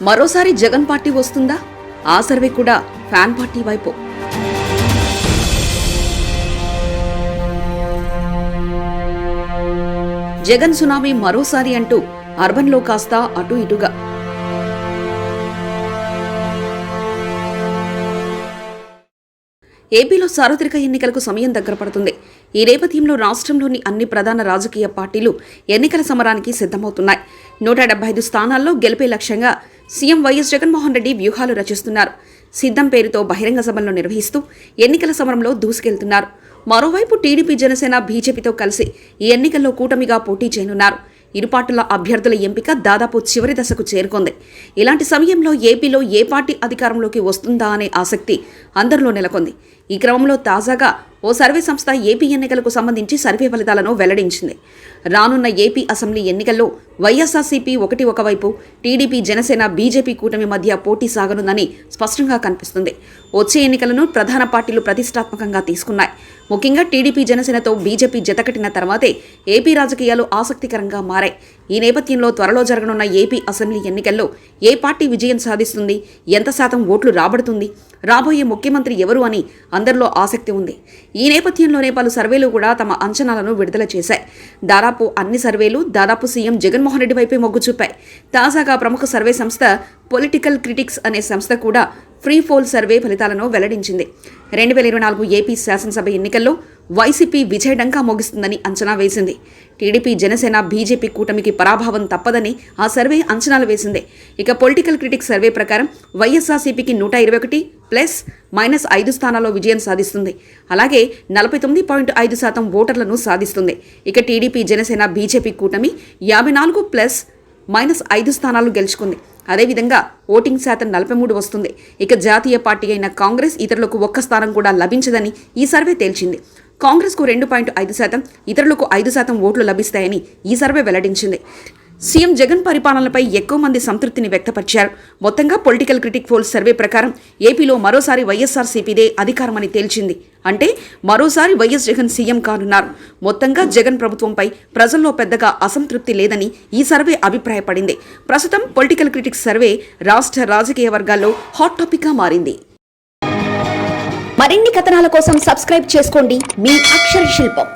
మరోసారి జగన్ పార్టీ వస్తుందా? ఆ సర్వే కూడా ఫ్యాన్ పార్టీ వైపు. జగన్ సునామీ మరోసారి అంటూ అర్బన్లో కాస్త అటు ఇటుగా. ఏపీలో సార్వత్రిక ఎన్నికలకు సమయం దగ్గర పడుతుంది. ఈ నేపథ్యంలో రాష్ట్రంలోని అన్ని ప్రధాన రాజకీయ పార్టీలు ఎన్నికల సమరానికి సిద్ధమవుతున్నాయి. 175 స్థానాల్లో గెలిపే లక్ష్యంగా సీఎం వైఎస్ జగన్మోహన్ రెడ్డి వ్యూహాలు రచిస్తున్నారు. సిద్ధం పేరుతో బహిరంగ సభలను నిర్వహిస్తూ ఎన్నికల సమరంలో దూసుకెళ్తున్నారు. మరోవైపు టీడీపీ, జనసేన, బీజేపీతో కలిసి ఈ ఎన్నికల్లో కూటమిగా పోటీ చేయనున్నారు. ఇరు పార్టీల అభ్యర్థుల ఎంపిక దాదాపు చివరి దశకు చేరుకుంది. ఇలాంటి సమయంలో ఏపీలో ఏ పార్టీ అధికారంలోకి వస్తుందా అనే ఆసక్తి అందరిలో నెలకొంది. ఈ క్రమంలో తాజాగా ఓ సర్వే సంస్థ ఏపీ ఎన్నికలకు సంబంధించి సర్వే ఫలితాలను వెల్లడించింది. రానున్న ఏపీ అసెంబ్లీ ఎన్నికల్లో వైఎస్ఆర్సీపీ ఒకవైపు, టీడీపీ, జనసేన, బీజేపీ కూటమి మధ్య పోటీ సాగనుందని స్పష్టంగా కనిపిస్తుంది. వచ్చే ఎన్నికలను ప్రధాన పార్టీలు ప్రతిష్టాత్మకంగా తీసుకున్నాయి. ముఖ్యంగా టీడీపీ, జనసేనతో బీజేపీ జతకట్టిన తర్వాతే ఏపీ రాజకీయాలు ఆసక్తికరంగా మారాయి. ఈ నేపథ్యంలో త్వరలో జరగనున్న ఏపీ అసెంబ్లీ ఎన్నికల్లో ఏ పార్టీ విజయం సాధిస్తుంది, ఎంత శాతం ఓట్లు రాబడుతుంది, రాబోయే ముఖ్యమంత్రి ఎవరు అని అందరిలో ఆసక్తి ఉంది. ఈ నేపథ్యంలోనే పలు సర్వేలు కూడా తమ అంచనాలను విడుదల చేశాయి. దాదాపు అన్ని సర్వేలు సీఎం జగన్మోహన్ రెడ్డి వైపే మొగ్గు చూపాయి. తాజాగా ప్రముఖ సర్వే సంస్థ పొలిటికల్ క్రిటిక్స్ అనే సంస్థ కూడా ఫ్రీ పోల్ సర్వే ఫలితాలను వెల్లడించింది. 2024 ఏపీ శాసనసభ ఎన్నికల్లో వైసీపీ విజయడంకా మోగిస్తుందని అంచనా వేసింది. టీడీపీ, జనసేన, బీజేపీ కూటమికి పరాభవం తప్పదని ఆ సర్వే అంచనాలు వేసింది. ఇక పొలిటికల్ క్రిటిక్స్ సర్వే ప్రకారం వైఎస్ఆర్సీపీకి 121 -5 స్థానాల్లో విజయం సాధిస్తుంది. అలాగే 49.5% ఓటర్లను సాధిస్తుంది. ఇక టీడీపీ, జనసేన, బీజేపీ కూటమి 54 -5 స్థానాలు గెలుచుకుంది. అదేవిధంగా ఓటింగ్ శాతం 43 వస్తుంది. ఇక జాతీయ పార్టీ అయిన కాంగ్రెస్ ఇతరులకు ఒక్క స్థానం కూడా లభించదని ఈ సర్వే తేల్చింది. కాంగ్రెస్కు 2.5%, ఇతరులకు 5% ఓట్లు లభిస్తాయని ఈ సర్వే వెల్లడించింది. సీఎం జగన్ పరిపాలనపై ఎక్కువ మంది సంతృప్తిని వ్యక్తపరిచారు. మొత్తంగా పొలిటికల్ క్రిటిక్ పోల్ సర్వే ప్రకారం ఏపీలో మరోసారి వైఎస్ఆర్సీపీదే అధికారమని తేల్చింది. అంటే మరోసారి వైఎస్ జగన్ సీఎం కానున్నారు. మొత్తంగా జగన్ ప్రభుత్వంపై ప్రజల్లో పెద్దగా అసంతృప్తి లేదని ఈ సర్వే అభిప్రాయపడింది. ప్రస్తుతం పొలిటికల్ క్రిటిక్స్ సర్వే రాష్ట్ర రాజకీయ వర్గాల్లో హాట్ టాపిక్గా మారింది. మరిన్ని కథనాల కోసం సబ్స్క్రైబ్ చేసుకోండి మీ అక్షర శిల్పం.